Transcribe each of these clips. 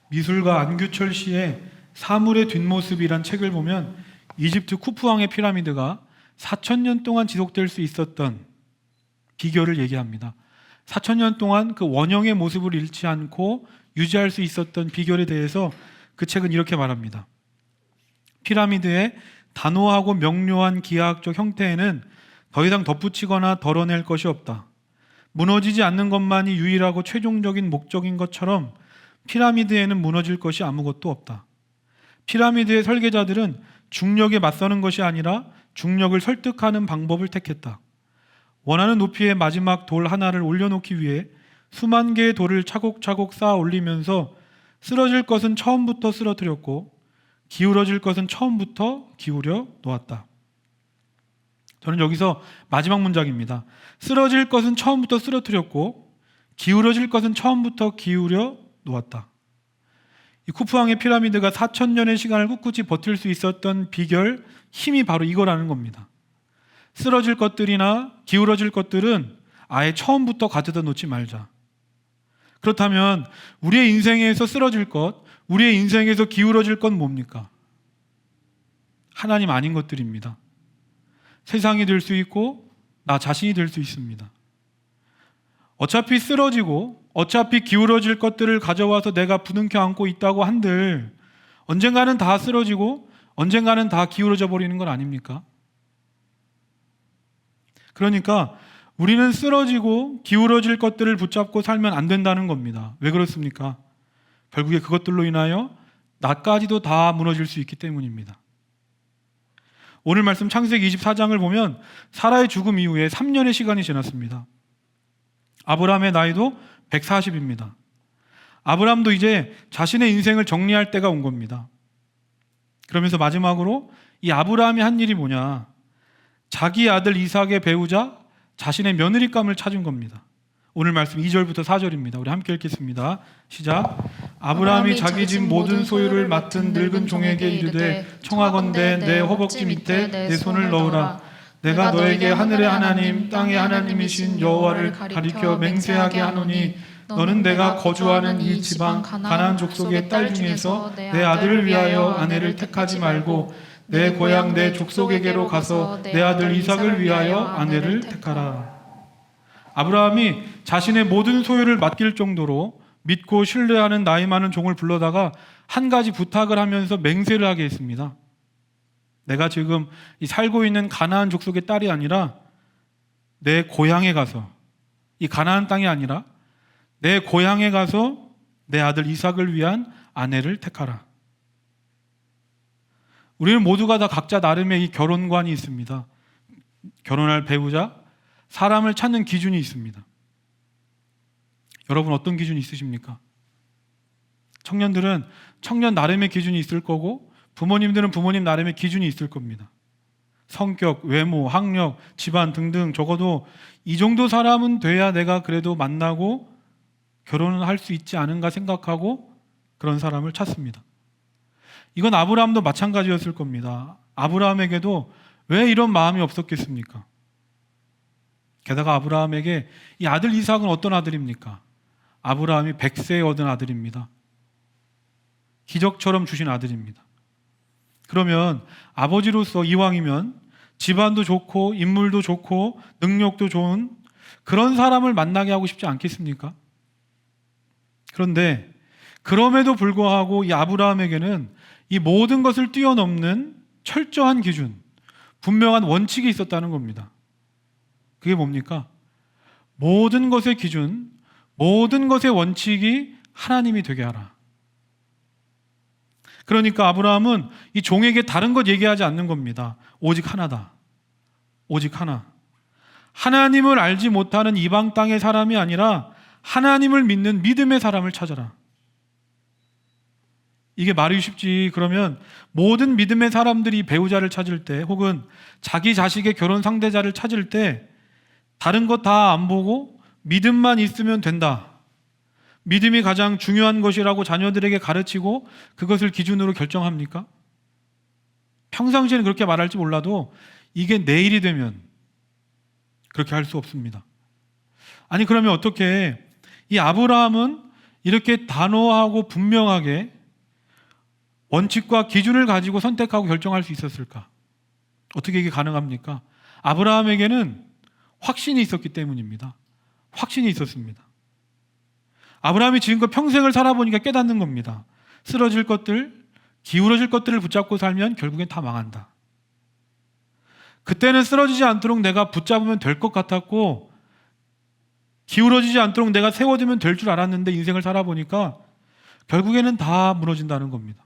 미술가 안규철 씨의 사물의 뒷모습이란 책을 보면 이집트 쿠프왕의 피라미드가 4,000년 동안 지속될 수 있었던 비결을 얘기합니다. 4,000년 동안 그 원형의 모습을 잃지 않고 유지할 수 있었던 비결에 대해서 그 책은 이렇게 말합니다. 피라미드의 단호하고 명료한 기하학적 형태에는 더 이상 덧붙이거나 덜어낼 것이 없다. 무너지지 않는 것만이 유일하고 최종적인 목적인 것처럼 피라미드에는 무너질 것이 아무것도 없다. 피라미드의 설계자들은 중력에 맞서는 것이 아니라 중력을 설득하는 방법을 택했다. 원하는 높이의 마지막 돌 하나를 올려놓기 위해 수만 개의 돌을 차곡차곡 쌓아 올리면서 쓰러질 것은 처음부터 쓰러뜨렸고 기울어질 것은 처음부터 기울여 놓았다. 저는 여기서 마지막 문장입니다. 쓰러질 것은 처음부터 쓰러뜨렸고 기울어질 것은 처음부터 기울여 놓았다. 이 쿠프왕의 피라미드가 4,000년의 시간을 꿋꿋이 버틸 수 있었던 비결, 힘이 바로 이거라는 겁니다. 쓰러질 것들이나 기울어질 것들은 아예 처음부터 가져다 놓지 말자. 그렇다면 우리의 인생에서 쓰러질 것, 우리의 인생에서 기울어질 건 뭡니까? 하나님 아닌 것들입니다. 세상이 될 수 있고 나 자신이 될 수 있습니다. 어차피 쓰러지고 어차피 기울어질 것들을 가져와서 내가 부둥켜 안고 있다고 한들 언젠가는 다 쓰러지고 언젠가는 다 기울어져 버리는 건 아닙니까? 그러니까 우리는 쓰러지고 기울어질 것들을 붙잡고 살면 안 된다는 겁니다. 왜 그렇습니까? 결국에 그것들로 인하여 나까지도 다 무너질 수 있기 때문입니다. 오늘 말씀 창세기 24장을 보면 사라의 죽음 이후에 3년의 시간이 지났습니다. 아브라함의 나이도 140입니다. 아브라함도 이제 자신의 인생을 정리할 때가 온 겁니다. 그러면서 마지막으로 이 아브라함이 한 일이 뭐냐? 자기 아들 이삭의 배우자 자신의 며느리감을 찾은 겁니다. 오늘 말씀 2절부터 4절입니다. 우리 함께 읽겠습니다. 시작. 아브라함이 자기 집 모든 소유를 맡은 늙은 종에게 이르되 청하건대 내 허벅지 밑에 내 손을 넣으라. 내가 너에게 하늘의 하나님 땅의 하나님이신 여호와를 가리켜 맹세하게 하노니 너는 내가 거주하는 이 지방 가나안 족속의 딸 중에서 내 아들을 위하여 아내를 택하지 말고 내 고향 내 족속에게로 가서 내 아들 이삭을 위하여 아내를 택하라. 아브라함이 자신의 모든 소유를 맡길 정도로 믿고 신뢰하는 나이 많은 종을 불러다가 한 가지 부탁을 하면서 맹세를 하게 했습니다. 내가 지금 이 살고 있는 가나안 족속의 딸이 아니라 내 고향에 가서, 이 가나안 땅이 아니라 내 고향에 가서 내 아들 이삭을 위한 아내를 택하라. 우리는 모두가 다 각자 나름의 이 결혼관이 있습니다. 결혼할 배우자, 사람을 찾는 기준이 있습니다. 여러분 어떤 기준이 있으십니까? 청년들은 청년 나름의 기준이 있을 거고 부모님들은 부모님 나름의 기준이 있을 겁니다. 성격, 외모, 학력, 집안 등등 적어도 이 정도 사람은 돼야 내가 그래도 만나고 결혼을 할 수 있지 않은가 생각하고 그런 사람을 찾습니다. 이건 아브라함도 마찬가지였을 겁니다. 아브라함에게도 왜 이런 마음이 없었겠습니까? 게다가 아브라함에게 이 아들 이삭은 어떤 아들입니까? 아브라함이 100세에 얻은 아들입니다. 기적처럼 주신 아들입니다. 그러면 아버지로서 이왕이면 집안도 좋고 인물도 좋고 능력도 좋은 그런 사람을 만나게 하고 싶지 않겠습니까? 그런데 그럼에도 불구하고 이 아브라함에게는 이 모든 것을 뛰어넘는 철저한 기준, 분명한 원칙이 있었다는 겁니다. 그게 뭡니까? 모든 것의 기준, 모든 것의 원칙이 하나님이 되게 하라. 그러니까 아브라함은 이 종에게 다른 것 얘기하지 않는 겁니다. 오직 하나다. 오직 하나. 하나님을 알지 못하는 이방 땅의 사람이 아니라 하나님을 믿는 믿음의 사람을 찾아라. 이게 말이 쉽지. 그러면 모든 믿음의 사람들이 배우자를 찾을 때 혹은 자기 자식의 결혼 상대자를 찾을 때 다른 것 다 안 보고 믿음만 있으면 된다. 믿음이 가장 중요한 것이라고 자녀들에게 가르치고 그것을 기준으로 결정합니까? 평상시에는 그렇게 말할지 몰라도 이게 내일이 되면 그렇게 할 수 없습니다. 아니 그러면 어떻게 이 아브라함은 이렇게 단호하고 분명하게 원칙과 기준을 가지고 선택하고 결정할 수 있었을까? 어떻게 이게 가능합니까? 아브라함에게는 확신이 있었기 때문입니다. 확신이 있었습니다. 아브라함이 지금껏 평생을 살아보니까 깨닫는 겁니다. 쓰러질 것들, 기울어질 것들을 붙잡고 살면 결국엔 다 망한다. 그때는 쓰러지지 않도록 내가 붙잡으면 될 것 같았고, 기울어지지 않도록 내가 세워두면 될 줄 알았는데 인생을 살아보니까 결국에는 다 무너진다는 겁니다.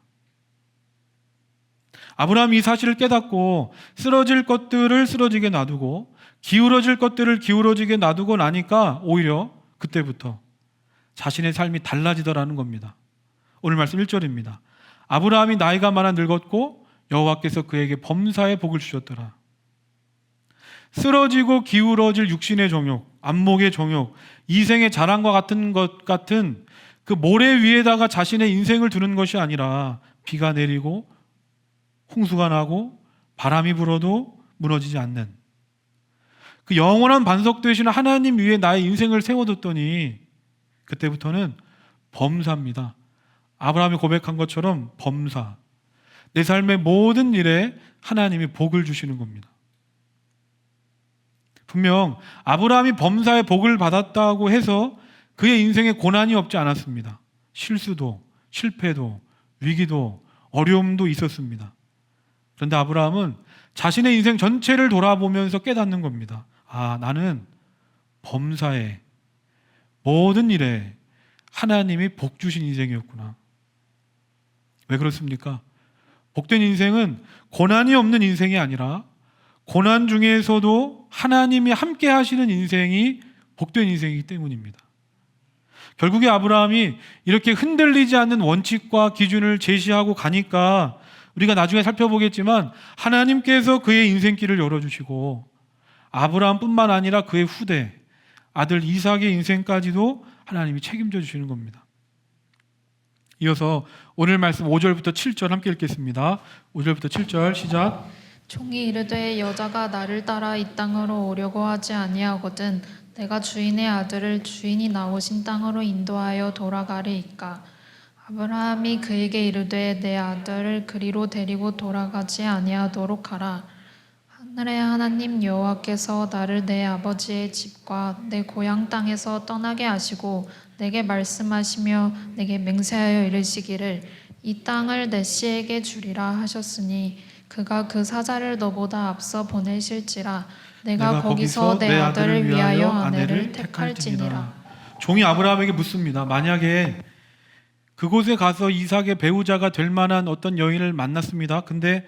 아브라함이 이 사실을 깨닫고 쓰러질 것들을 쓰러지게 놔두고 기울어질 것들을 기울어지게 놔두고 나니까 오히려 그때부터 자신의 삶이 달라지더라는 겁니다. 오늘 말씀 1절입니다. 아브라함이 나이가 많아 늙었고 여호와께서 그에게 범사의 복을 주셨더라. 쓰러지고 기울어질 육신의 정욕, 안목의 정욕, 이생의 자랑과 같은 것 같은 그 모래 위에다가 자신의 인생을 두는 것이 아니라 비가 내리고 홍수가 나고 바람이 불어도 무너지지 않는 그 영원한 반석 되시는 하나님 위에 나의 인생을 세워뒀더니 그때부터는 범사입니다. 아브라함이 고백한 것처럼 범사. 내 삶의 모든 일에 하나님이 복을 주시는 겁니다. 분명 아브라함이 범사의 복을 받았다고 해서 그의 인생에 고난이 없지 않았습니다. 실수도, 실패도, 위기도, 어려움도 있었습니다. 그런데 아브라함은 자신의 인생 전체를 돌아보면서 깨닫는 겁니다. 아, 나는 범사에 모든 일에 하나님이 복 주신 인생이었구나. 왜 그렇습니까? 복된 인생은 고난이 없는 인생이 아니라 고난 중에서도 하나님이 함께 하시는 인생이 복된 인생이기 때문입니다. 결국에 아브라함이 이렇게 흔들리지 않는 원칙과 기준을 제시하고 가니까 우리가 나중에 살펴보겠지만 하나님께서 그의 인생길을 열어주시고 아브라함뿐만 아니라 그의 후대, 아들 이삭의 인생까지도 하나님이 책임져 주시는 겁니다. 이어서 오늘 말씀 5절부터 7절 함께 읽겠습니다. 5절부터 7절 시작. 종이 이르되 여자가 나를 따라 이 땅으로 오려고 하지 아니하거든 내가 주인의 아들을 주인이 나오신 땅으로 인도하여 돌아가리이까. 아브라함이 그에게 이르되 내 아들을 그리로 데리고 돌아가지 아니하도록 하라. 하늘의 하나님 여호와께서 나를 내 아버지의 집과 내 고향 땅에서 떠나게 하시고 내게 말씀하시며 내게 맹세하여 이르시기를 이 땅을 내 씨에게 주리라 하셨으니 그가 그 사자를 너보다 앞서 보내실지라 내가 거기서 내 아들을 위하여 아내를 택할지니라. 종이 아브라함에게 묻습니다. 만약에 그곳에 가서 이삭의 배우자가 될 만한 어떤 여인을 만났습니다. 근데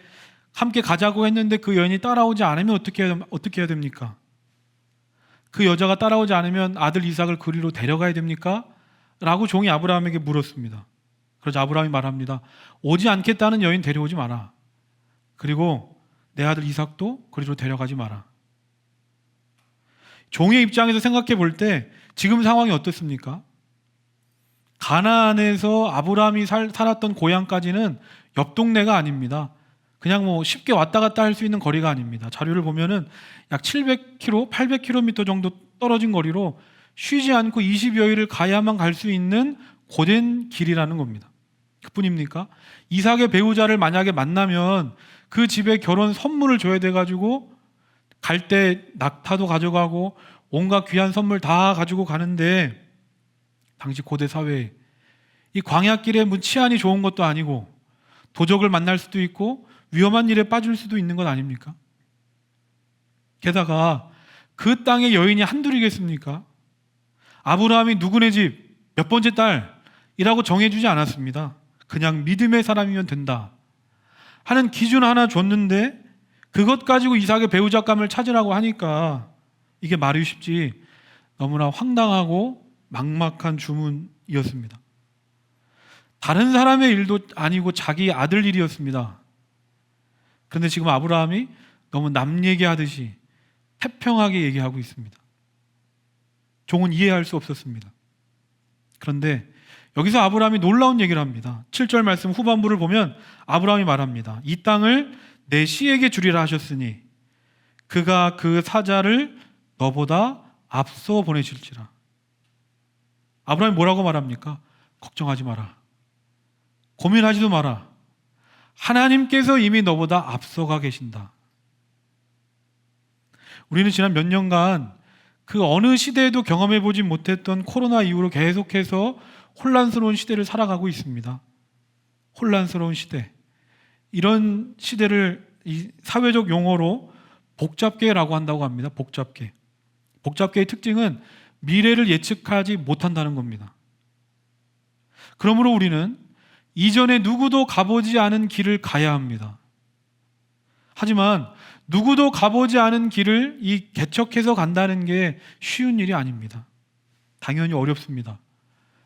함께 가자고 했는데 그 여인이 따라오지 않으면 어떻게 해야 됩니까? 그 여자가 따라오지 않으면 아들 이삭을 그리로 데려가야 됩니까? 라고 종이 아브라함에게 물었습니다. 그러자 아브라함이 말합니다. 오지 않겠다는 여인 데려오지 마라. 그리고 내 아들 이삭도 그리로 데려가지 마라. 종의 입장에서 생각해 볼 때 지금 상황이 어떻습니까? 가나안에서 아브라함이 살았던 고향까지는 옆 동네가 아닙니다. 그냥 뭐 쉽게 왔다 갔다 할 수 있는 거리가 아닙니다. 자료를 보면은 약 700km, 800km 정도 떨어진 거리로 쉬지 않고 20여일을 가야만 갈 수 있는 고된 길이라는 겁니다. 그뿐입니까? 이삭의 배우자를 만약에 만나면 그 집에 결혼 선물을 줘야 돼가지고 갈 때 낙타도 가져가고 온갖 귀한 선물 다 가지고 가는데 당시 고대 사회에 이 광야길에 뭐 치안이 좋은 것도 아니고 도적을 만날 수도 있고 위험한 일에 빠질 수도 있는 것 아닙니까? 게다가 그 땅의 여인이 한둘이겠습니까? 아브라함이 누구네 집 몇 번째 딸이라고 정해주지 않았습니다. 그냥 믿음의 사람이면 된다 하는 기준 하나 줬는데 그것 가지고 이삭의 배우자감을 찾으라고 하니까 이게 말이 쉽지 너무나 황당하고 막막한 주문이었습니다. 다른 사람의 일도 아니고 자기 아들 일이었습니다. 그런데 지금 아브라함이 너무 남 얘기하듯이 태평하게 얘기하고 있습니다. 종은 이해할 수 없었습니다. 그런데 여기서 아브라함이 놀라운 얘기를 합니다. 7절 말씀 후반부를 보면 아브라함이 말합니다. 이 땅을 내 씨에게 주리라 하셨으니 그가 그 사자를 너보다 앞서 보내실지라. 아브라함이 뭐라고 말합니까? 걱정하지 마라. 고민하지도 마라. 하나님께서 이미 너보다 앞서가 계신다. 우리는 지난 몇 년간 그 어느 시대에도 경험해보지 못했던 코로나 이후로 계속해서 혼란스러운 시대를 살아가고 있습니다. 혼란스러운 시대. 이런 시대를 이 사회적 용어로 복잡계라고 한다고 합니다. 복잡계. 복잡계의 특징은 미래를 예측하지 못한다는 겁니다. 그러므로 우리는 이전에 누구도 가보지 않은 길을 가야 합니다. 하지만 누구도 가보지 않은 길을 개척해서 간다는 게 쉬운 일이 아닙니다. 당연히 어렵습니다.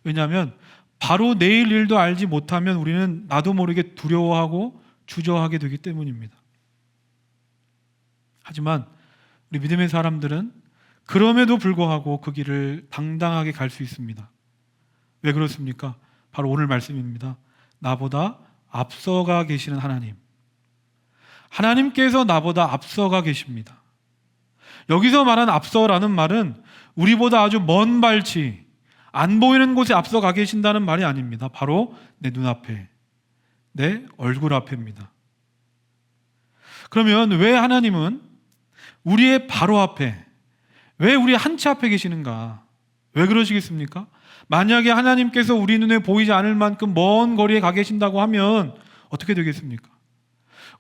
왜냐하면 바로 내일 일도 알지 못하면 우리는 나도 모르게 두려워하고 주저하게 되기 때문입니다. 하지만 우리 믿음의 사람들은 그럼에도 불구하고 그 길을 당당하게 갈 수 있습니다. 왜 그렇습니까? 바로 오늘 말씀입니다. 나보다 앞서가 계시는 하나님. 하나님께서 나보다 앞서가 계십니다. 여기서 말한 앞서라는 말은 우리보다 아주 먼 발치, 안 보이는 곳에 앞서가 계신다는 말이 아닙니다. 바로 내 눈앞에, 내 얼굴 앞에입니다. 그러면 왜 하나님은 우리의 바로 앞에, 왜 우리 한 치 앞에 계시는가? 왜 그러시겠습니까? 만약에 하나님께서 우리 눈에 보이지 않을 만큼 먼 거리에 가 계신다고 하면 어떻게 되겠습니까?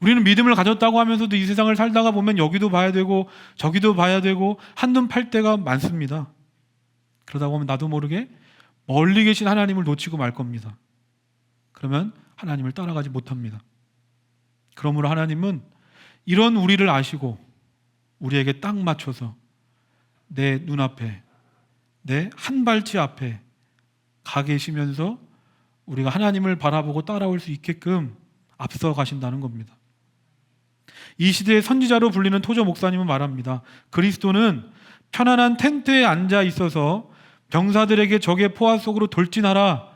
우리는 믿음을 가졌다고 하면서도 이 세상을 살다가 보면 여기도 봐야 되고 저기도 봐야 되고 한눈 팔 때가 많습니다. 그러다 보면 나도 모르게 멀리 계신 하나님을 놓치고 말 겁니다. 그러면 하나님을 따라가지 못합니다. 그러므로 하나님은 이런 우리를 아시고 우리에게 딱 맞춰서 내 눈앞에, 내 한 발치 앞에 가 계시면서 우리가 하나님을 바라보고 따라올 수 있게끔 앞서 가신다는 겁니다. 이 시대의 선지자로 불리는 토저 목사님은 말합니다. 그리스도는 편안한 텐트에 앉아 있어서 병사들에게 적의 포화 속으로 돌진하라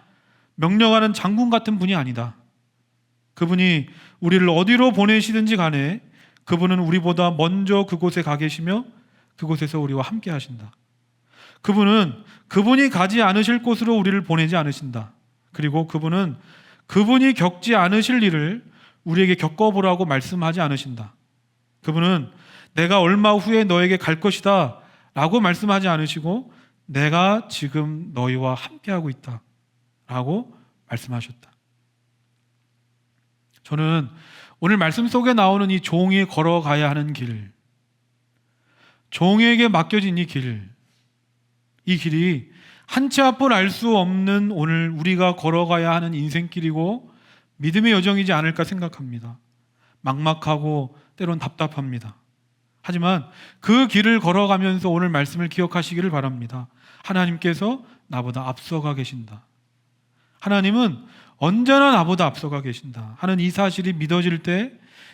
명령하는 장군 같은 분이 아니다. 그분이 우리를 어디로 보내시든지 간에 그분은 우리보다 먼저 그곳에 가 계시며 그곳에서 우리와 함께 하신다. 그분은 그분이 가지 않으실 곳으로 우리를 보내지 않으신다. 그리고 그분은 그분이 겪지 않으실 일을 우리에게 겪어보라고 말씀하지 않으신다. 그분은 내가 얼마 후에 너에게 갈 것이다 라고 말씀하지 않으시고 내가 지금 너희와 함께하고 있다 라고 말씀하셨다. 저는 오늘 말씀 속에 나오는 이 종이 걸어가야 하는 길, 종에게 맡겨진 이 길이 한 치 앞을 알 수 없는 오늘 우리가 걸어가야 하는 인생길이고 믿음의 여정이지 않을까 생각합니다. 막막하고 때론 답답합니다. 하지만 그 길을 걸어가면서 오늘 말씀을 기억하시기를 바랍니다. 하나님께서 나보다 앞서가 계신다. 하나님은 언제나 나보다 앞서가 계신다 하는 이 사실이 믿어질 때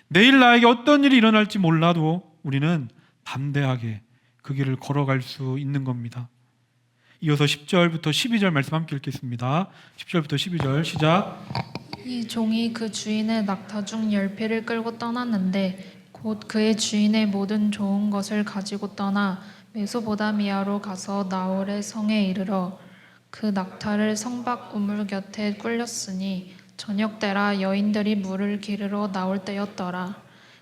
내일 나에게 어떤 일이 일어날지 몰라도 우리는 담대하게 그 길을 걸어갈 수 있는 겁니다. 이어서 10절부터 12절 말씀 함께 읽겠습니다. 10절부터 12절 시작. 이 종이 그 주인의 낙타 중 10피를 끌고 떠났는데 곧 그의 주인의 모든 좋은 것을 가지고 떠나 메소보다미아로 가서 나홀의 성에 이르러 그 낙타를 성 밖 우물 곁에 꿀렸으니 저녁 때라 여인들이 물을 기르러 나올 때였더라.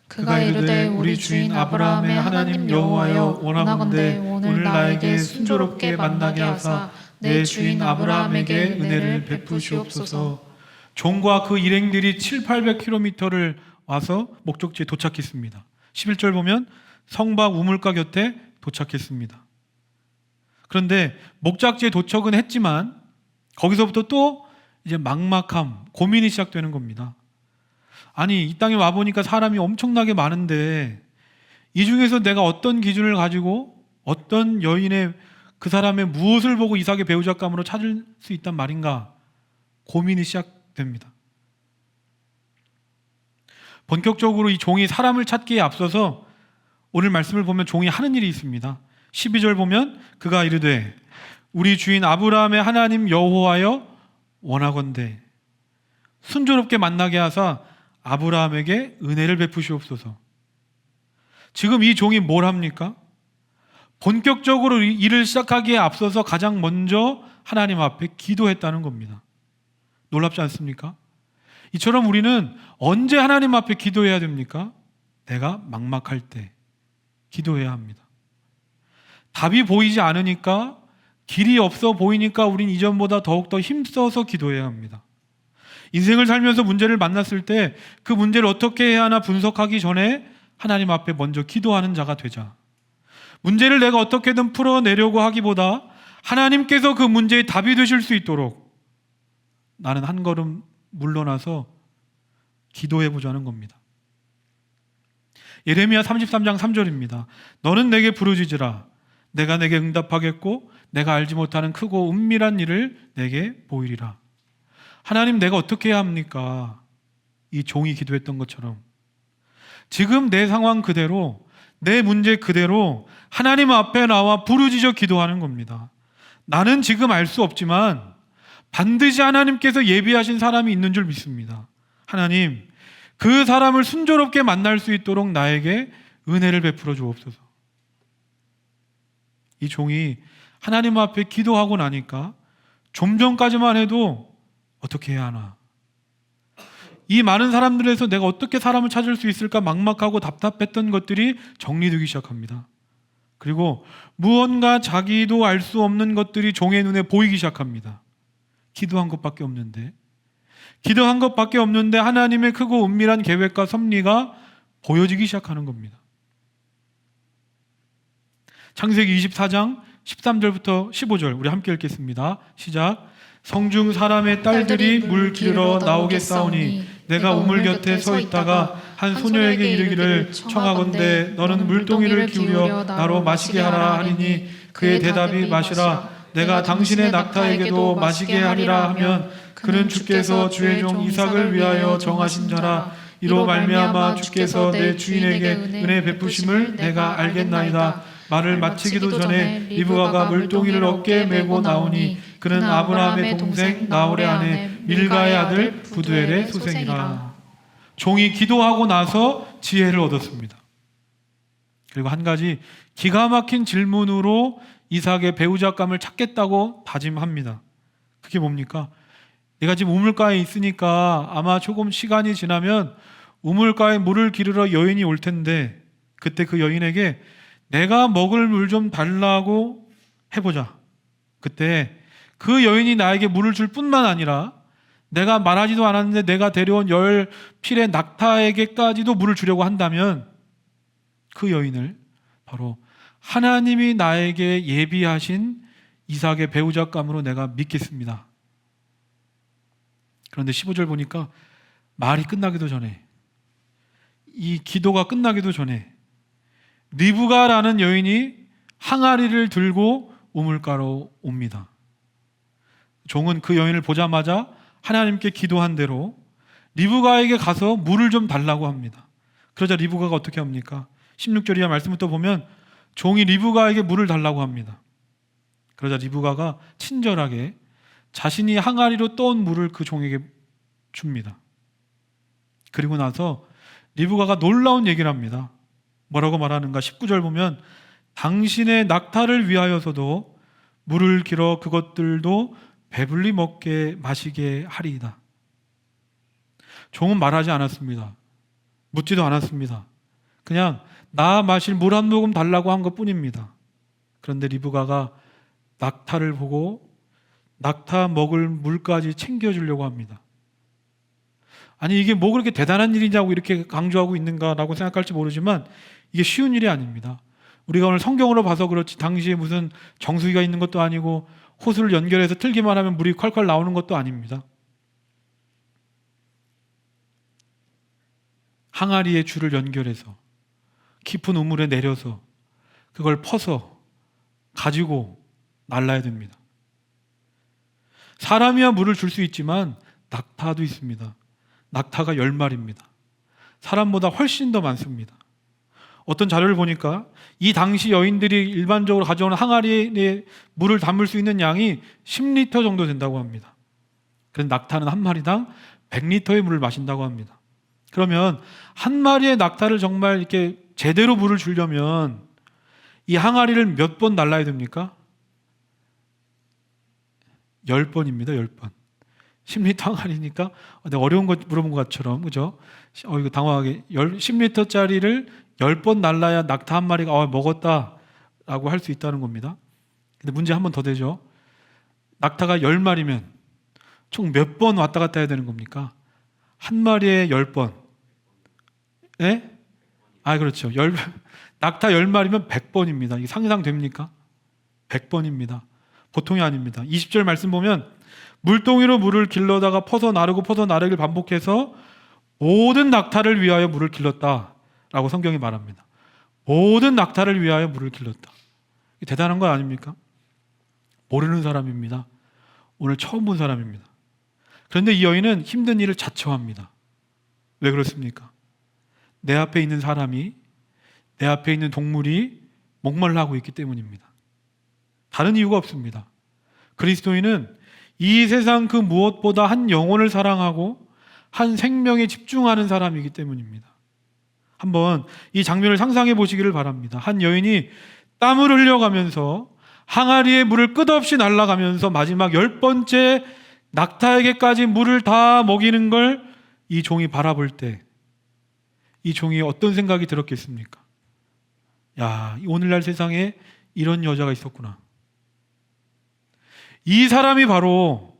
그가 이르되 우리 주인 아브라함의 하나님 여호와여 원하건대 오늘 나에게 순조롭게 만나게 하사 내 주인 아브라함에게 은혜를 베푸시옵소서. 종과 그 일행들이 700-800km를 와서 목적지에 도착했습니다. 11절 보면 성박 우물가 곁에 도착했습니다. 그런데 목적지에 도착은 했지만 거기서부터 또 이제 막막함, 고민이 시작되는 겁니다. 아니, 이 땅에 와보니까 사람이 엄청나게 많은데 이 중에서 내가 어떤 기준을 가지고 어떤 여인의 그 사람의 무엇을 보고 이삭의 배우자감으로 찾을 수 있단 말인가? 고민이 시작됩니다. 본격적으로 이 종이 사람을 찾기에 앞서서 오늘 말씀을 보면 종이 하는 일이 있습니다. 12절 보면 그가 이르되 우리 주인 아브라함의 하나님 여호와여 원하건대 순조롭게 만나게 하사 아브라함에게 은혜를 베푸시옵소서. 지금 이 종이 뭘 합니까? 본격적으로 일을 시작하기에 앞서서 가장 먼저 하나님 앞에 기도했다는 겁니다. 놀랍지 않습니까? 이처럼 우리는 언제 하나님 앞에 기도해야 됩니까? 내가 막막할 때 기도해야 합니다. 답이 보이지 않으니까, 길이 없어 보이니까 우린 이전보다 더욱더 힘써서 기도해야 합니다. 인생을 살면서 문제를 만났을 때 그 문제를 어떻게 해야 하나 분석하기 전에 하나님 앞에 먼저 기도하는 자가 되자. 문제를 내가 어떻게든 풀어내려고 하기보다 하나님께서 그 문제의 답이 되실 수 있도록 나는 한 걸음 물러나서 기도해 보자는 겁니다. 예레미야 33장 3절입니다. 너는 내게 부르짖으라. 내가 내게 응답하겠고 내가 알지 못하는 크고 은밀한 일을 내게 보이리라. 하나님, 내가 어떻게 해야 합니까? 이 종이 기도했던 것처럼 지금 내 상황 그대로, 내 문제 그대로 하나님 앞에 나와 부르짖어 기도하는 겁니다. 나는 지금 알 수 없지만 반드시 하나님께서 예비하신 사람이 있는 줄 믿습니다. 하나님, 그 사람을 순조롭게 만날 수 있도록 나에게 은혜를 베풀어 주옵소서. 이 종이 하나님 앞에 기도하고 나니까 좀 전까지만 해도 어떻게 해야 하나, 이 많은 사람들에서 내가 어떻게 사람을 찾을 수 있을까 막막하고 답답했던 것들이 정리되기 시작합니다. 그리고 무언가 자기도 알 수 없는 것들이 종의 눈에 보이기 시작합니다. 기도한 것밖에 없는데 하나님의 크고 은밀한 계획과 섭리가 보여지기 시작하는 겁니다. 창세기 24장 13절부터 15절 우리 함께 읽겠습니다. 시작. 성중 사람의 딸들이 물 기르러 나오겠사오니 내가 우물 곁에 서 있다가 한 소녀에게 이르기를 청하건대 너는 물동이를 기울여 나로 마시게 하라 하리니 그의 대답이 마시라. 내가 당신의 낙타에게도 마시게 하리라 하면 그는 주께서 주의 종 이삭을 위하여 정하신 자라. 이로 말미암아 주께서 내 주인에게 은혜 베푸심을 내가 알겠나이다. 말을 마치기도 전에 리브가가 물동이를 어깨에 메고 나오니 그는 아브라함의 동생 나홀의 아내 밀가의 아들 부두엘의 소생이라. 종이 기도하고 나서 지혜를 얻었습니다. 그리고 한 가지 기가 막힌 질문으로 이삭의 배우자감을 찾겠다고 다짐합니다. 그게 뭡니까? 내가 지금 우물가에 있으니까 아마 조금 시간이 지나면 우물가에 물을 기르러 여인이 올 텐데 그때 그 여인에게 내가 먹을 물 좀 달라고 해보자. 그때 그 여인이 나에게 물을 줄 뿐만 아니라 내가 말하지도 않았는데 내가 데려온 10필의 낙타에게까지도 물을 주려고 한다면 그 여인을 바로 하나님이 나에게 예비하신 이삭의 배우자감으로 내가 믿겠습니다. 그런데 15절 보니까 말이 끝나기도 전에, 이 기도가 끝나기도 전에 리브가라는 여인이 항아리를 들고 우물가로 옵니다. 종은 그 여인을 보자마자 하나님께 기도한 대로 리브가에게 가서 물을 좀 달라고 합니다. 그러자 리브가가 어떻게 합니까? 16절 이하 말씀부터 보면 종이 리브가에게 물을 달라고 합니다. 그러자 리브가가 친절하게 자신이 항아리로 떠온 물을 그 종에게 줍니다. 그리고 나서 리브가가 놀라운 얘기를 합니다. 뭐라고 말하는가? 19절 보면 당신의 낙타를 위하여서도 물을 길어 그것들도 배불리 먹게 마시게 하리이다. 종은 말하지 않았습니다. 묻지도 않았습니다. 그냥 나 마실 물 한 모금 달라고 한 것뿐입니다. 그런데 리브가가 낙타를 보고 낙타 먹을 물까지 챙겨주려고 합니다. 아니 이게 뭐 그렇게 대단한 일이냐고 이렇게 강조하고 있는가라고 생각할지 모르지만 이게 쉬운 일이 아닙니다. 우리가 오늘 성경으로 봐서 그렇지 당시에 무슨 정수기가 있는 것도 아니고 호수를 연결해서 틀기만 하면 물이 콸콸 나오는 것도 아닙니다. 항아리에 줄을 연결해서 깊은 우물에 내려서 그걸 퍼서 가지고 날라야 됩니다. 사람이야 물을 줄 수 있지만 낙타도 있습니다. 낙타가 10마리입니다. 사람보다 훨씬 더 많습니다. 어떤 자료를 보니까 이 당시 여인들이 일반적으로 가져오는 항아리에 물을 담을 수 있는 양이 10리터 정도 된다고 합니다. 그래서 낙타는 한 마리당 100리터의 물을 마신다고 합니다. 그러면 한 마리의 낙타를 정말 이렇게 제대로 물을 주려면 이 항아리를 몇 번 날라야 됩니까? 10번입니다. 10번. 10리터 항아리니까 내가 어려운 거 물어본 것처럼, 그죠? 이거 당황하게 10리터짜리를 10번 날라야 낙타 한 마리가 먹었다라고 할 수 있다는 겁니다. 근데 문제 한 번 더 되죠. 낙타가 10마리면 총 몇 번 왔다 갔다 해야 되는 겁니까? 한 마리에 10번. 예? 그렇죠. 낙타 10마리면 100번입니다. 이게 상상됩니까? 100번입니다. 보통이 아닙니다. 20절 말씀 보면 물동이로 물을 길러다가 퍼서 나르고 퍼서 나르기를 반복해서 모든 낙타를 위하여 물을 길렀다라고 성경이 말합니다. 모든 낙타를 위하여 물을 길렀다. 대단한 거 아닙니까? 모르는 사람입니다. 오늘 처음 본 사람입니다. 그런데 이 여인은 힘든 일을 자처합니다. 왜 그렇습니까? 내 앞에 있는 사람이, 내 앞에 있는 동물이 목말라 하고 있기 때문입니다. 다른 이유가 없습니다. 그리스도인은 이 세상 그 무엇보다 한 영혼을 사랑하고 한 생명에 집중하는 사람이기 때문입니다. 한번 이 장면을 상상해 보시기를 바랍니다. 한 여인이 땀을 흘려가면서 항아리에 물을 끝없이 날아가면서 마지막 10번째 낙타에게까지 물을 다 먹이는 걸 이 종이 바라볼 때 이 종이 어떤 생각이 들었겠습니까? 야, 오늘날 세상에 이런 여자가 있었구나. 이 사람이 바로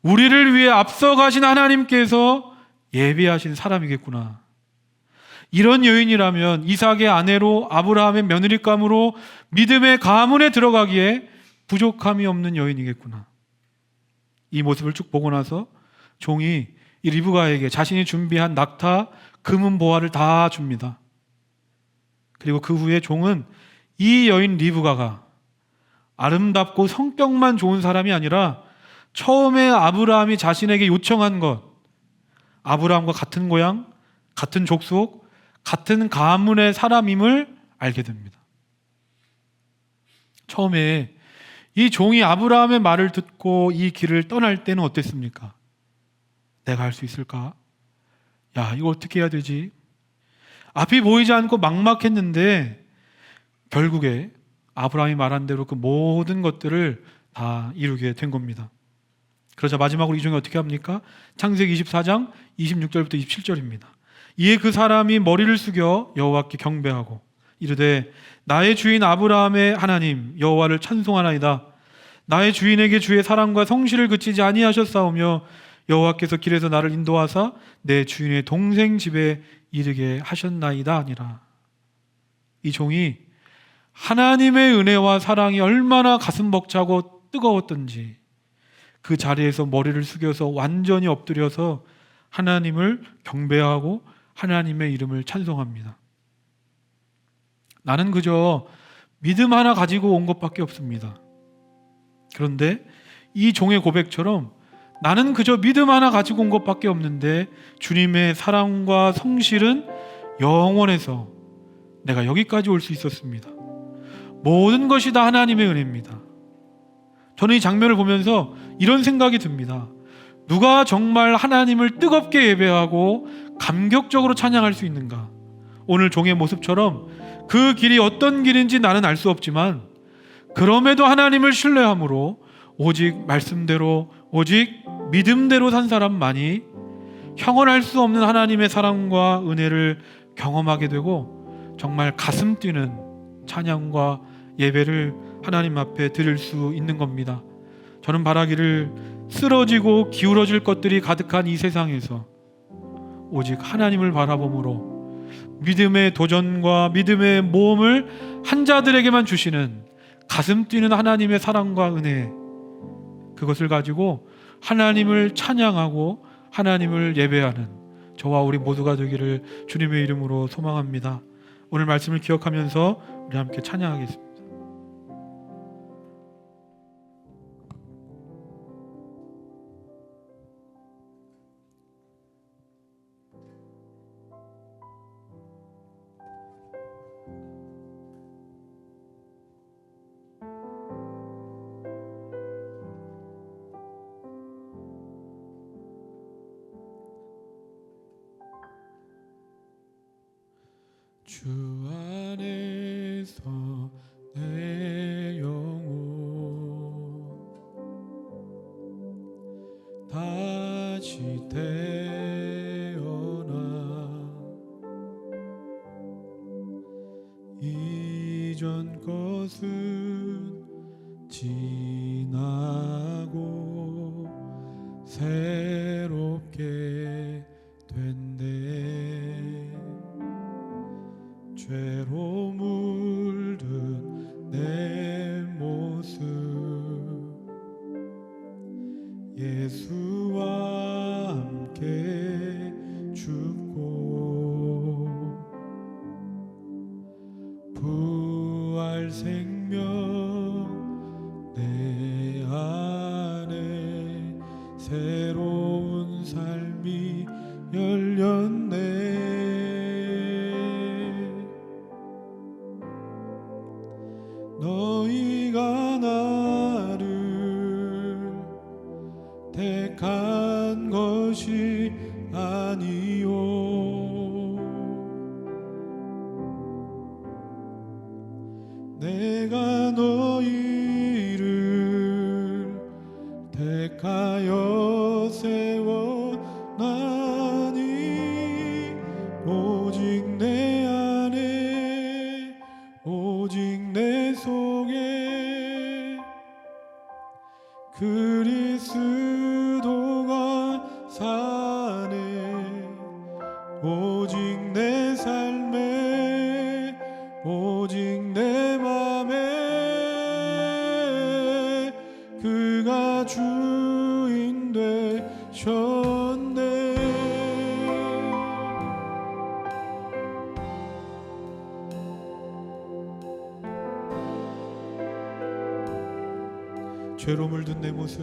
우리를 위해 앞서가신 하나님께서 예비하신 사람이겠구나. 이런 여인이라면 이삭의 아내로 아브라함의 며느리감으로 믿음의 가문에 들어가기에 부족함이 없는 여인이겠구나. 이 모습을 쭉 보고 나서 종이 이 리브가에게 자신이 준비한 낙타, 금은 보화를 다 줍니다. 그리고 그 후에 종은 이 여인 리브가가 아름답고 성격만 좋은 사람이 아니라 처음에 아브라함이 자신에게 요청한 것, 아브라함과 같은 고향, 같은 족속, 같은 가문의 사람임을 알게 됩니다. 처음에 이 종이 아브라함의 말을 듣고 이 길을 떠날 때는 어땠습니까? 내가 할 수 있을까? 야, 이거 어떻게 해야 되지? 앞이 보이지 않고 막막했는데 결국에 아브라함이 말한 대로 그 모든 것들을 다 이루게 된 겁니다. 그러자 마지막으로 이 종이 어떻게 합니까? 창세기 24장 26절부터 27절입니다. 이에 그 사람이 머리를 숙여 여호와께 경배하고 이르되 나의 주인 아브라함의 하나님 여호와를 찬송하나이다. 나의 주인에게 주의 사랑과 성실을 그치지 아니하셨사오며 여호와께서 길에서 나를 인도하사 내 주인의 동생 집에 이르게 하셨나이다 아니라. 이 종이 하나님의 은혜와 사랑이 얼마나 가슴 벅차고 뜨거웠던지 그 자리에서 머리를 숙여서 완전히 엎드려서 하나님을 경배하고 하나님의 이름을 찬송합니다. 나는 그저 믿음 하나 가지고 온 것밖에 없습니다. 그런데 이 종의 고백처럼 나는 그저 믿음 하나 가지고 온 것밖에 없는데 주님의 사랑과 성실은 영원해서 내가 여기까지 올 수 있었습니다. 모든 것이 다 하나님의 은혜입니다. 저는 이 장면을 보면서 이런 생각이 듭니다. 누가 정말 하나님을 뜨겁게 예배하고 감격적으로 찬양할 수 있는가? 오늘 종의 모습처럼 그 길이 어떤 길인지 나는 알 수 없지만 그럼에도 하나님을 신뢰함으로 오직 말씀대로 오직 믿음대로 산 사람만이 형언할 수 없는 하나님의 사랑과 은혜를 경험하게 되고 정말 가슴 뛰는 찬양과 예배를 하나님 앞에 드릴 수 있는 겁니다. 저는 바라기를 쓰러지고 기울어질 것들이 가득한 이 세상에서 오직 하나님을 바라봄으로 믿음의 도전과 믿음의 모험을 한 자들에게만 주시는 가슴 뛰는 하나님의 사랑과 은혜, 그것을 가지고 하나님을 찬양하고 하나님을 예배하는 저와 우리 모두가 되기를 주님의 이름으로 소망합니다. 오늘 말씀을 기억하면서 우리 함께 찬양하겠습니다. 주 안에서 내 영혼 다 이전 것은 지나고 새롭게 된대. 죄로 물든 내 모습 예수와 함께 죽고 부활 생명 내 안에 새로운 삶이 열렸네. 너희가 나를 택한 것이 아니요 내가 너희를 택하여 세워나니 오직 내 안에 오직 내 속에 그리스도가 사네. 오직 내 삶에 오직 내 맘에 그가 주인 되셨네. 죄로 물든 내 모습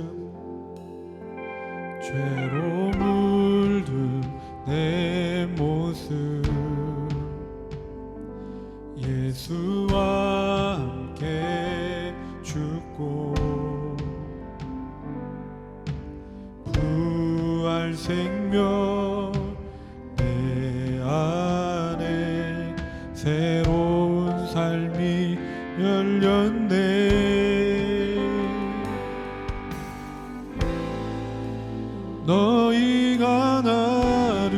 죄로 물든 내 모습 예수와 함께 죽고 부활 생명 내 안에 새로운 삶이 열렸네. 너희가 나를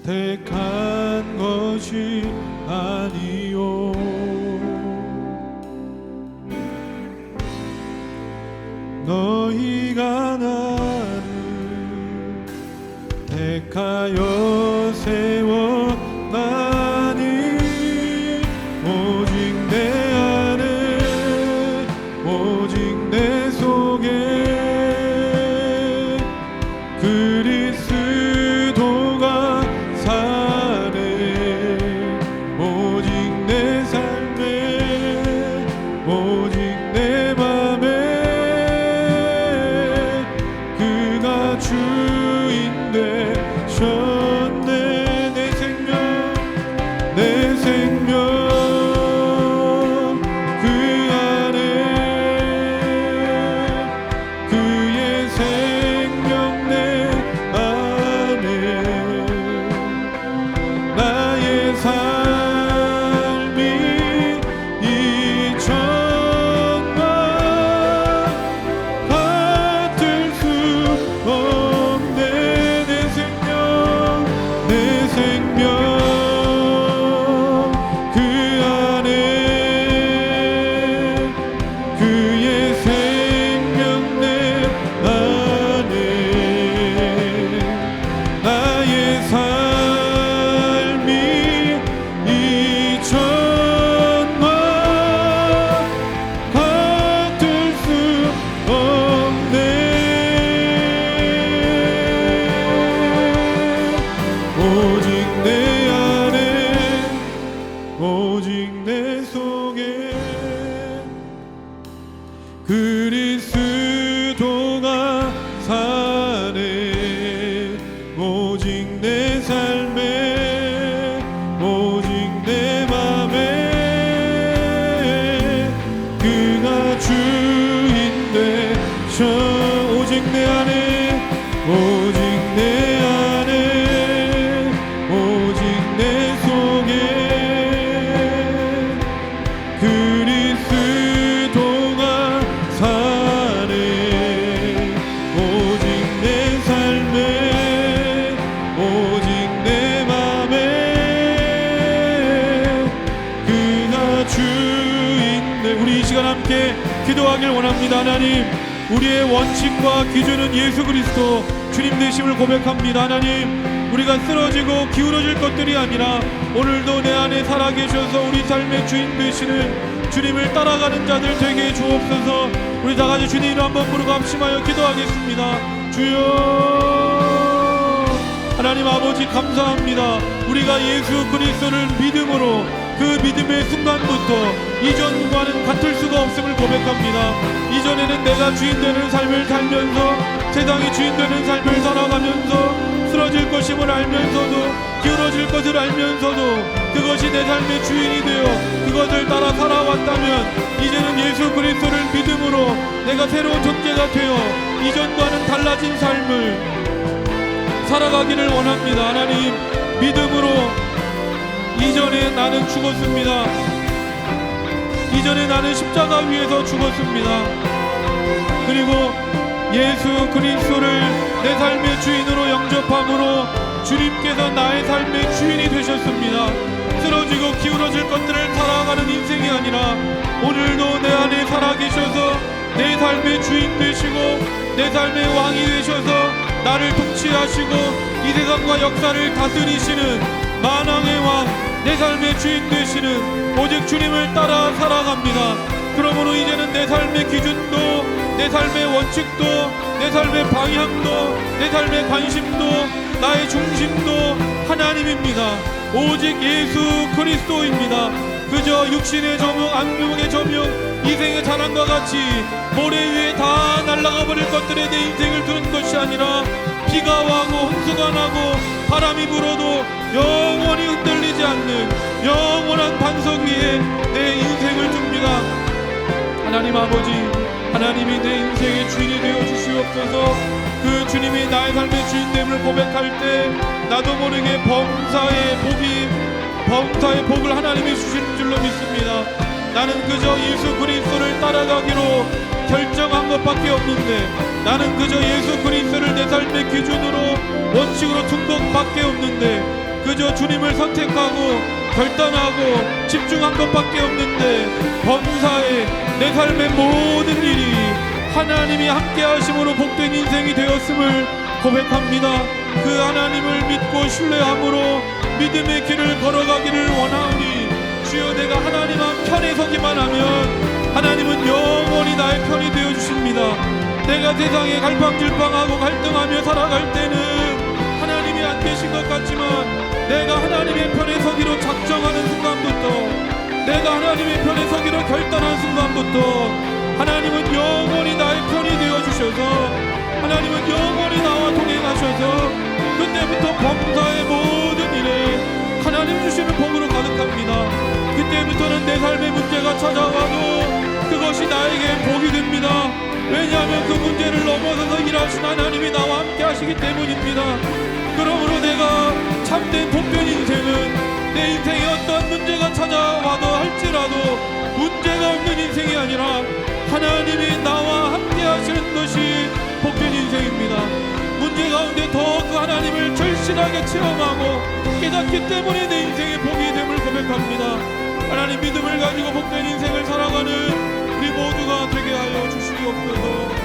택한 것이 아니요 너희가 나를 택하여 세워나니 오직 내 안에 오직 내 속에 그리스도가 사네. 오직 내 삶에 오직 내 맘에 그가 주인 되셨네. 내 생명 내 생명 그 안에 그의 생명 내 안에 나의 삶이 이전과 같을 수 없네. 내 생명 함께 기도하길 원합니다. 하나님, 우리의 원칙과 기준은 예수 그리스도 주님 되심을 고백합니다. 하나님, 우리가 쓰러지고 기울어질 것들이 아니라 오늘도 내 안에 살아계셔서 우리 삶의 주인 되시는 주님을 따라가는 자들 되게 주옵소서. 우리 다같이 주님을 한번 부르고 합심하여 기도하겠습니다. 주여, 하나님 아버지 감사합니다. 우리가 예수 그리스도를 믿음으로 그 믿음의 순간부터 이전과는 같을 수가 없음을 고백합니다. 이전에는 내가 주인 되는 삶을 살면서 세상이 주인 되는 삶을 살아가면서 쓰러질 것임을 알면서도 기울어질 것을 알면서도 그것이 내 삶의 주인이 되어 그것을 따라 살아왔다면 이제는 예수 그리스도를 믿음으로 내가 새로운 존재가 되어 이전과는 달라진 삶을 살아가기를 원합니다. 하나님, 믿음으로 이전에 나는 죽었습니다. 이전에 나는 십자가 위에서 죽었습니다. 그리고 예수 그리스도를 내 삶의 주인으로 영접함으로 주님께서 나의 삶의 주인이 되셨습니다. 쓰러지고 기울어질 것들을 살아가는 인생이 아니라 오늘도 내 안에 살아계셔서 내 삶의 주인 되시고 내 삶의 왕이 되셔서 나를 통치하시고 이 세상과 역사를 다스리시는 만왕의 왕, 내 삶의 주인 되시는 오직 주님을 따라 살아갑니다. 그러므로 이제는 내 삶의 기준도, 내 삶의 원칙도, 내 삶의 방향도, 내 삶의 관심도, 나의 중심도 하나님입니다. 오직 예수 그리스도입니다. 그저 육신의 저명, 악명의 저명, 이생의 자랑과 같이 모래 위에 다 날아가 버릴 것들에 내 인생을 두는 것이 아니라 비가 와고 홍수가 나고 바람이 불어도 영원히 흔들리지 않는 영원한 반석 위에 내 인생을 둡니다. 하나님 아버지, 하나님이 내 인생의 주인이 되어 주시옵소서. 그 주님이 나의 삶의 주인됨을 고백할 때 나도 모르게 범사의 복을 하나님이 주시는 줄로 믿습니다. 나는 그저 예수 그리스도를 따라가기로 결정한 것밖에 없는데, 나는 그저 예수 그리스도를 내 삶의 기준으로 원칙으로 둔 것밖에 없는데, 그저 주님을 선택하고 결단하고 집중한 것밖에 없는데, 범사에 내 삶의 모든 일이 하나님이 함께 하심으로 복된 인생이 되었음을 고백합니다. 그 하나님을 믿고 신뢰함으로 믿음의 길을 걸어가기를 원하오니, 주여, 내가 하나님 편에 서기만 하면 하나님은 영원히 나의 편이 되어 주십니다. 내가 세상에 갈팡질팡하고 갈등하며 살아갈 때는 하나님이 안 계신 것 같지만, 내가 하나님의 편에 서기로 작정하는 순간부터, 내가 하나님의 편에 서기로 결단한 순간부터 하나님은 영원히 나의 편이 되어 주셔서, 하나님은 영원히 나와 동행하셔서 그때부터 범사의 모든 일에 하나님 주시는 복으로 가득합니다. 그때부터는 내 삶의 문제가 찾아와도 그것이 나에게 복이 됩니다. 왜냐하면 그 문제를 넘어서서 일하신 하나님이 나와 함께 하시기 때문입니다. 그러므로 내가 참된 복된 인생은 내 인생에 어떤 문제가 찾아와도 할지라도 문제가 없는 인생이 아니라 하나님이 나와 함께 하시는 것이 복된 인생입니다. 문제 가운데 더 그 하나님을 절실하게 체험하고 깨닫기 때문에 내 인생의 복이 됨을 고백합니다. 하나님, 믿음을 가지고 복된 인생을 살아가는 우리 모두가 되게 하여 주시옵소서.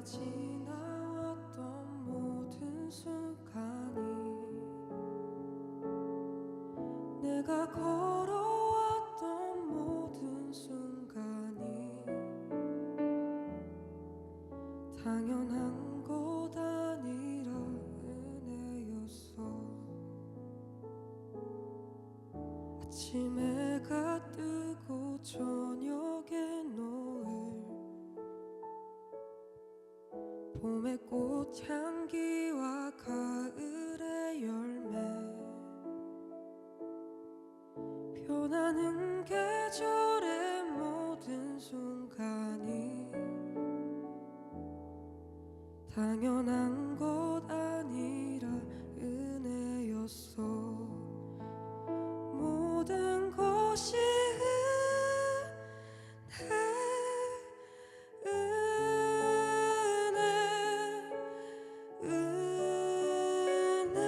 지나왔던 모든 순간이, 내가 걸어왔던 모든 순간이 당연한 것 아니라 은혜였어. 아침 해가 뜨고 저녁에 노을 봄의 꽃향기와 가을의 열매 변하는 계절의 모든 순간이 당연한 것 아니라 은혜였어. 모든 것이 은혜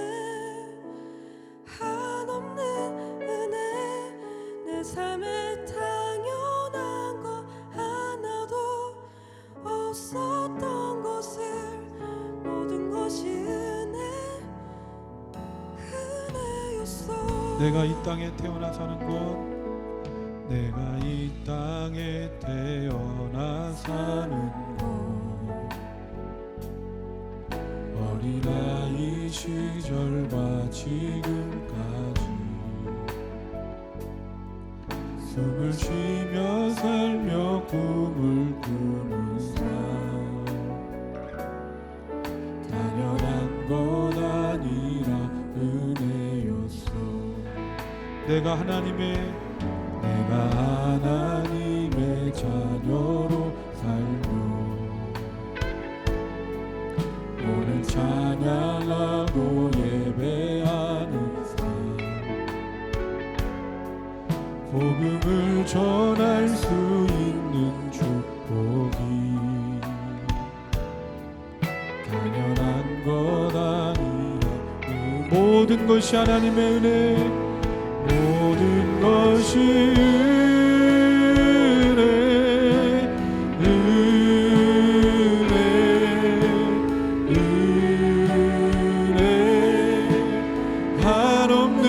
한없는 은혜 내 삶에 당연한 거 하나도 없었던 것을 모든 것이 은혜였어. 내가 이 땅에 태어나 사는 곳 내가 이 땅에 태어나 사는 곳 어린아이 시절과 지금까지 숨을 쉬며 살며 꿈을 꾸는 삶 당연한 것 아니라 은혜였어. 내가 하나님의 자녀로 살며 오늘 찬양하고 예배하는 삶 복음을 전할 수 있는 축복이 당연한 것 아니라 모든 것이 하나님의 은혜 모든 것이 은혜 한없는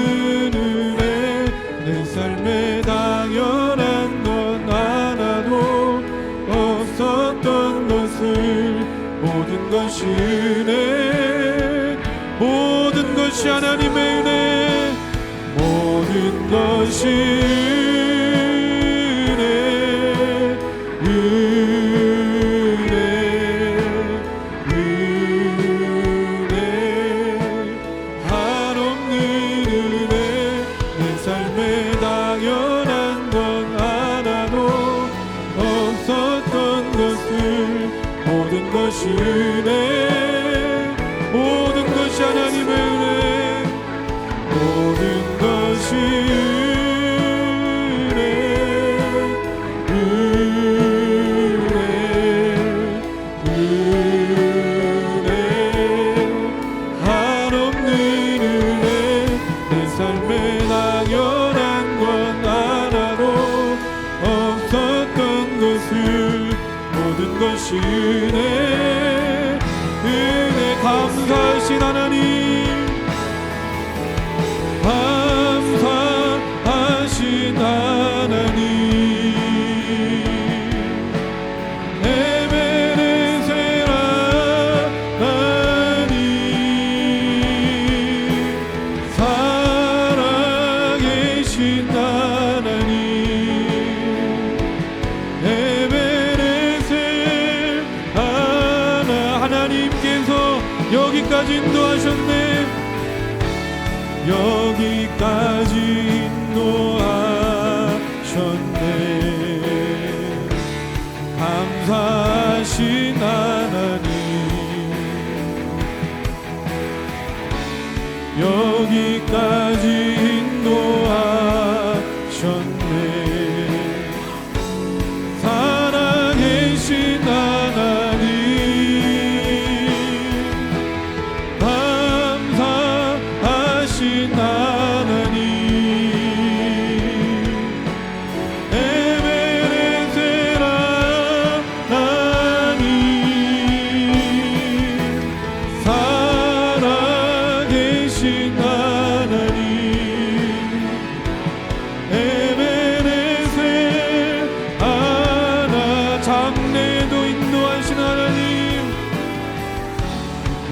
은혜 내 삶에 당연한 건 하나도 없었던 것을 모든 것이 은혜 모든 것이 하나님의 은혜 모든 것이 은혜 한없는 은혜 내 삶에 당연한 건 하나도 없었던 것을 모든 것이 은혜 모든 것이 하나님의 은혜 모든 것이 은혜 한없는 은혜 내 삶에 당연한 건 하나도 없었던 것을 모든 것이 은혜 감사하신 하나님 감사하신 하나님 에베네셀 하나님 살아계신 하나님 에베네셀 하나님께서 여기까지 인도하셨네 여기까지 인도하셨네 감사하신 하나님 여기까지 인도하셨네 살아계신 하나님 감사하신 하나님 에베네셀 하나님 살아계신 하나님 에베네셀 하나 장래에도 인도하신 하나님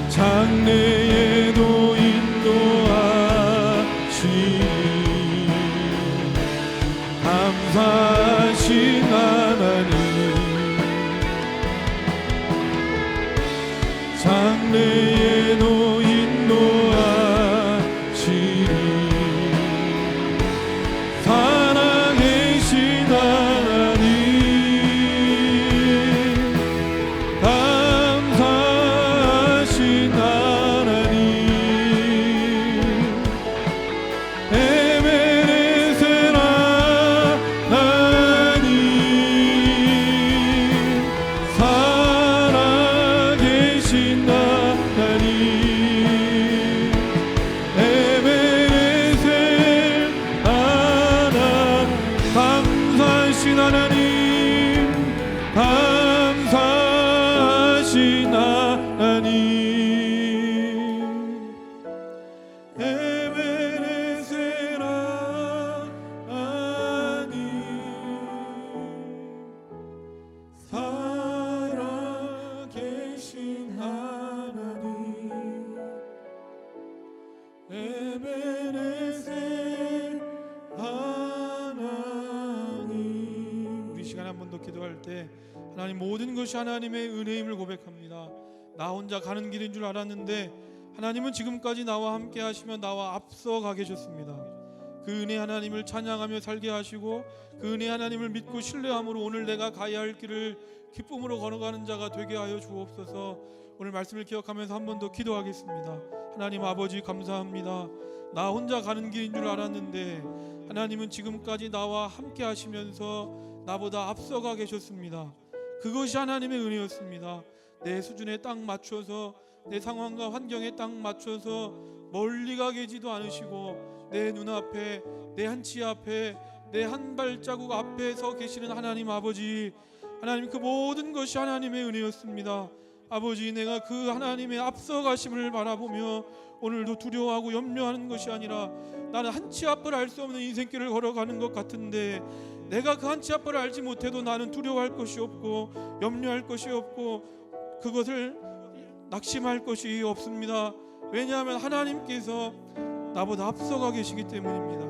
장래에도 인도하시니 광래에도 인도하시리 살아계신 하나님 감사하신 하나님 에베레셀 하나님 살아계신 하나님 에베레셀 하나님 감사하신 하나님 감사하신 하나님 에베레셀 하나님 살아계신 하나님 에베레셀 하나님. 우리 시간에 한 번 더 기도할 때 하나님 모든 것이 하나님의 은혜임을 고백합니다. 나 혼자 가는 길인 줄 알았는데 하나님은 지금까지 나와 함께 하시며 나와 앞서 가 계셨습니다. 그 은혜 하나님을 찬양하며 살게 하시고 그 은혜 하나님을 믿고 신뢰함으로 오늘 내가 가야 할 길을 기쁨으로 걸어가는 자가 되게 하여 주옵소서. 오늘 말씀을 기억하면서 한 번 더 기도하겠습니다. 하나님 아버지 감사합니다. 나 혼자 가는 길인 줄 알았는데 하나님은 지금까지 나와 함께 하시면서 나보다 앞서가 계셨습니다. 그것이 하나님의 은혜였습니다. 내 수준에 딱 맞춰서 내 상황과 환경에 딱 맞춰서 멀리 가 계지도 않으시고 내 눈앞에 내 한 치 앞에 내 한 발자국 앞에 서 계시는 하나님 아버지, 하나님 그 모든 것이 하나님의 은혜였습니다. 아버지 내가 그 하나님의 앞서가심을 바라보며 오늘도 두려워하고 염려하는 것이 아니라 나는 한 치 앞을 알 수 없는 인생길을 걸어가는 것 같은데 내가 그 한 치 앞을 알지 못해도 나는 두려워할 것이 없고 염려할 것이 없고 그것을 낙심할 것이 없습니다. 왜냐하면 하나님께서 나보다 앞서가 계시기 때문입니다.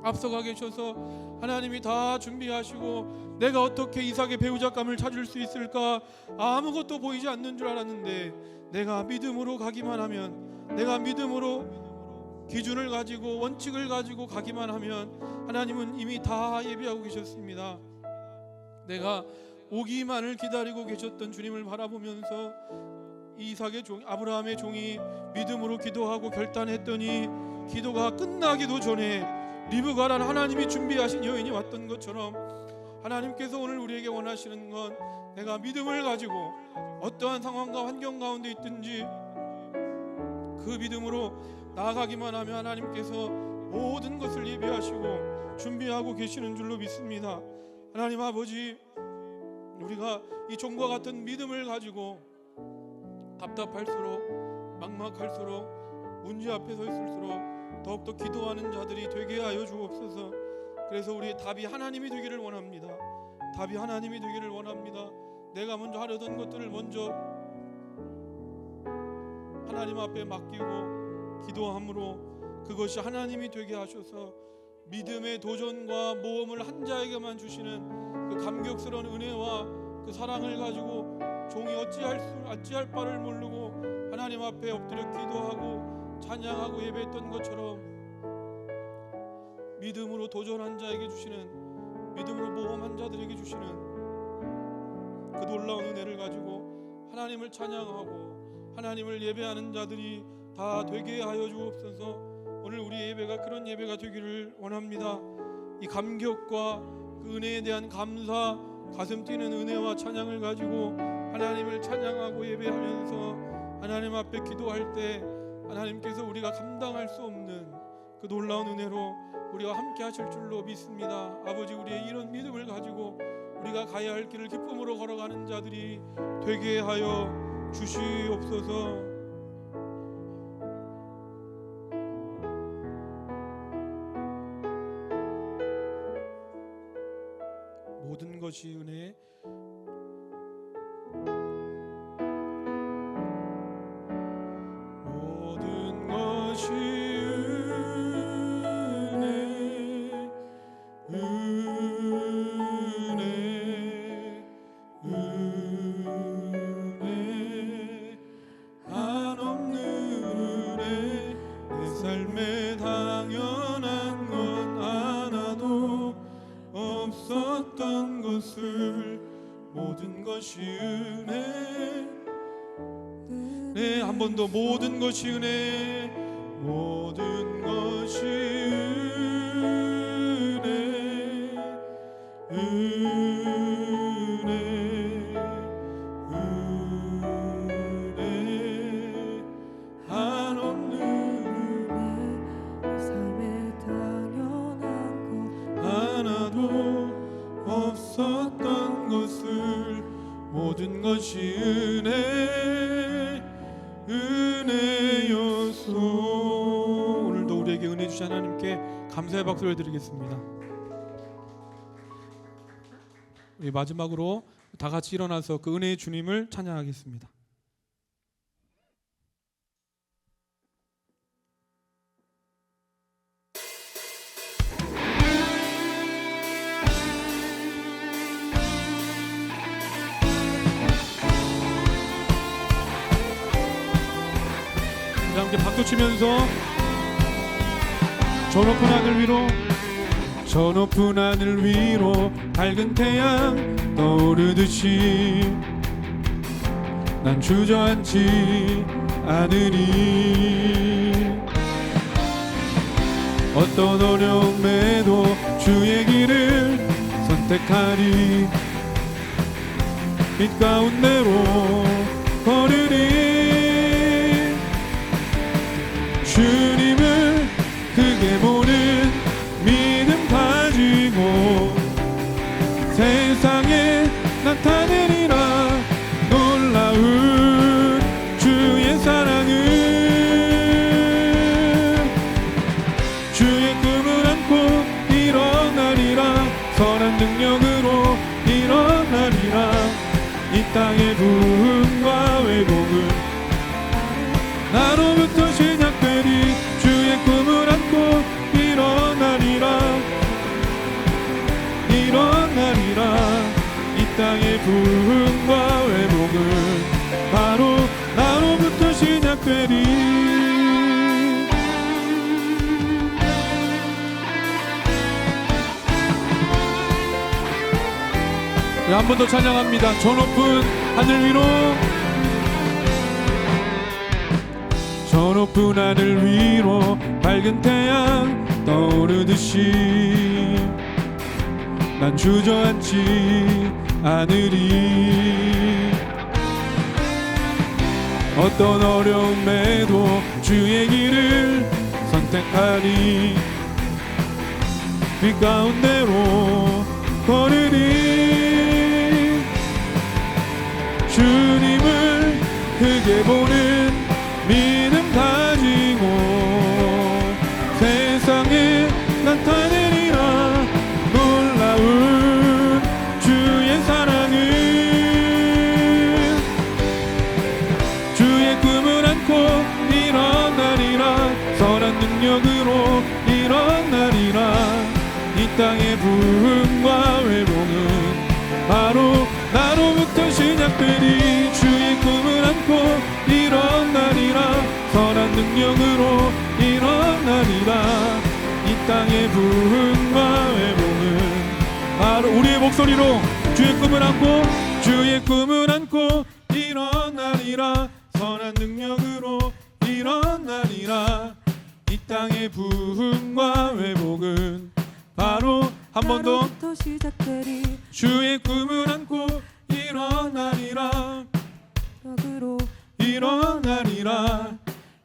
앞서가 계셔서 하나님이 다 준비하시고 내가 어떻게 이삭의 배우자감을 찾을 수 있을까 아무것도 보이지 않는 줄 알았는데 내가 믿음으로 가기만 하면, 내가 믿음으로 기준을 가지고 원칙을 가지고 가기만 하면 하나님은 이미 다 예비하고 계셨습니다. 내가 오기만을 기다리고 계셨던 주님을 바라보면서 이삭의 종 아브라함의 종이 믿음으로 기도하고 결단했더니 기도가 끝나기도 전에 리브가라는 하나님이 준비하신 여인이 왔던 것처럼 하나님께서 오늘 우리에게 원하시는 건 내가 믿음을 가지고 어떠한 상황과 환경 가운데 있든지 그 믿음으로 나아가기만 하면 하나님께서 모든 것을 예비하시고 준비하고 계시는 줄로 믿습니다. 하나님 아버지, 우리가 이 종과 같은 믿음을 가지고 답답할수록 막막할수록 문제 앞에 서 있을수록 더욱더 기도하는 자들이 되게 하여 주옵소서. 그래서 우리의 답이 하나님이 되기를 원합니다. 답이 하나님이 되기를 원합니다. 내가 먼저 하려던 것들을 먼저 하나님 앞에 맡기고 기도함으로 그것이 하나님이 되게 하셔서 믿음의 도전과 모험을 한 자에게만 주시는 그 감격스러운 은혜와 그 사랑을 가지고 종이 어찌할 바를 모르고 하나님 앞에 엎드려 기도하고 찬양하고 예배했던 것처럼 믿음으로 도전한 자에게 주시는, 믿음으로 모험한 자들에게 주시는 그 놀라운 은혜를 가지고 하나님을 찬양하고 하나님을 예배하는 자들이 다 되게 하여 주옵소서. 오늘 우리 예배가 그런 예배가 되기를 원합니다. 이 감격과 그 은혜에 대한 감사, 가슴 뛰는 은혜와 찬양을 가지고 하나님을 찬양하고 예배하면서 하나님 앞에 기도할 때 하나님께서 우리가 감당할 수 없는 그 놀라운 은혜로 우리와 함께 하실 줄로 믿습니다. 아버지, 우리의 이런 믿음을 가지고 우리가 가야 할 길을 기쁨으로 걸어가는 자들이 되게 하여 주시옵소서. 모든 것이 은혜, 모든 것이 은혜, 은혜, 은혜, 것이 은혜. 네, 한 번 더 모든 것이 은혜. 모든 것이 은혜. 은혜. 은혜. 한없는 내 삶에 당연한 하나도 없었던 것을 모든 것이 은혜. 은혜여서 오늘도 우리에게 은혜 주신 하나님께 감사의 박수를 드리겠습니다. 우리 마지막으로 다 같이 일어나서 그 은혜의 주님을 찬양하겠습니다. 우리 함께 박수 치면서 저 높은 하늘 위로, 저 높은 하늘 위로 밝은 태양 떠오르듯이 난 주저앉지 않으리. 어떤 어려움에도 주의 길을 선택하리. 빛 가운데로 걸으리. 주님을 크게 보는 믿음 가지고 세상에 나타내리라. 놀라운 주의 사랑은 주의 꿈을 안고 일어나리라. 선한 능력으로 일어나리라. 이 땅의 부흥과 회복은 나로부터 시작되리. 주의 꿈을 안고 일어나리라. 일어나리라. 이 땅의 부흥과 회복은 바로 나로부터 시작되리. 네, 한 번 더 찬양합니다. 저 높은 하늘 위로, 저 높은 하늘 위로 밝은 태양 떠오르듯이 난 주저앉지 않으리. 어떤 어려움에도 주의 길을 선택하리. 빛 가운데로 걸으리. 주님을 크게 보는 믿음 가지고 세상에 나타내리라. 놀라운 주의 사랑은 주의 꿈을 안고 일어나리라. 선한 능력으로 일어나리라. 이 땅의 부흥과 회복은 바로 나로부터 시작되리. 주의 꿈을 안고 일어나리라. 선한 능력으로 일어나리라. 이 땅의 부흥과 회복은 바로 우리의 목소리로 주의 꿈을 안고, 주의 꿈을 안고 일어나리라. 선한 능력으로 일어나리라. 이 땅의 부흥과 회복은 바로 한 번 더 나로부터 시작되리. 주의 꿈을 안고 일어나리라. 역으로 일어나리라.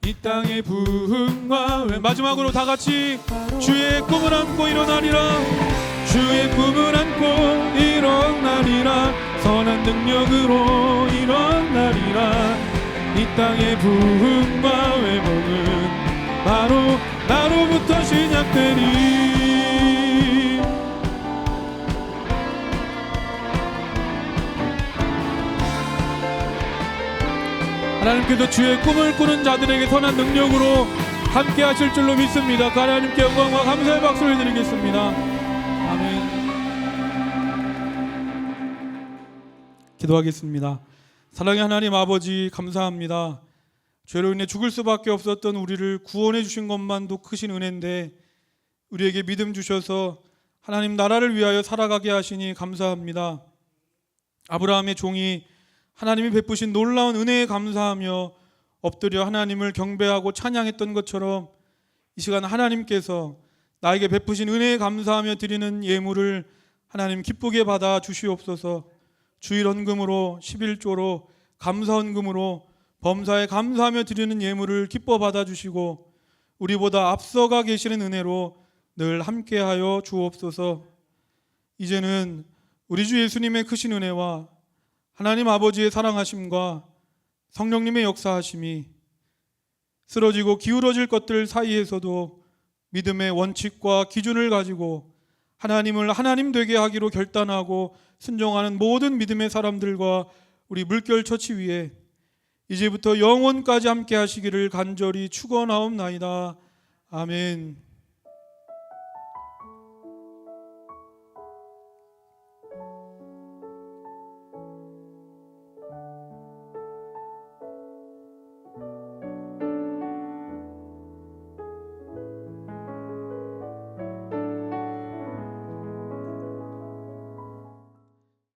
이 땅의 부흥과 마지막으로 다 같이 주의 꿈을 안고 일어나리라. 주의 꿈을 안고 일어나리라. 선한 능력으로 일어나리라. 이 땅의 부흥과 회복은 바로 나로부터 시작되리. 하나님께서 주의 꿈을 꾸는 자들에게 선한 능력으로 함께 하실 줄로 믿습니다. 그 하나님께 영광과 감사의 박수를 드리겠습니다. 아멘. 기도하겠습니다. 사랑의 하나님 아버지, 감사합니다. 죄로 인해 죽을 수밖에 없었던 우리를 구원해 주신 것만도 크신 은혜인데 우리에게 믿음 주셔서 하나님 나라를 위하여 살아가게 하시니 감사합니다. 아브라함의 종이 하나님이 베푸신 놀라운 은혜에 감사하며 엎드려 하나님을 경배하고 찬양했던 것처럼 이 시간 하나님께서 나에게 베푸신 은혜에 감사하며 드리는 예물을 하나님 기쁘게 받아 주시옵소서. 주일 헌금으로 11조로 감사 헌금으로 범사에 감사하며 드리는 예물을 기뻐 받아 주시고 우리보다 앞서가 계시는 은혜로 늘 함께하여 주옵소서. 이제는 우리 주 예수님의 크신 은혜와 하나님 아버지의 사랑하심과 성령님의 역사하심이 쓰러지고 기울어질 것들 사이에서도 믿음의 원칙과 기준을 가지고 하나님을 하나님 되게 하기로 결단하고 순종하는 모든 믿음의 사람들과 우리 물결 처치 위에 이제부터 영원까지 함께 하시기를 간절히 축원하옵나이다. 아멘.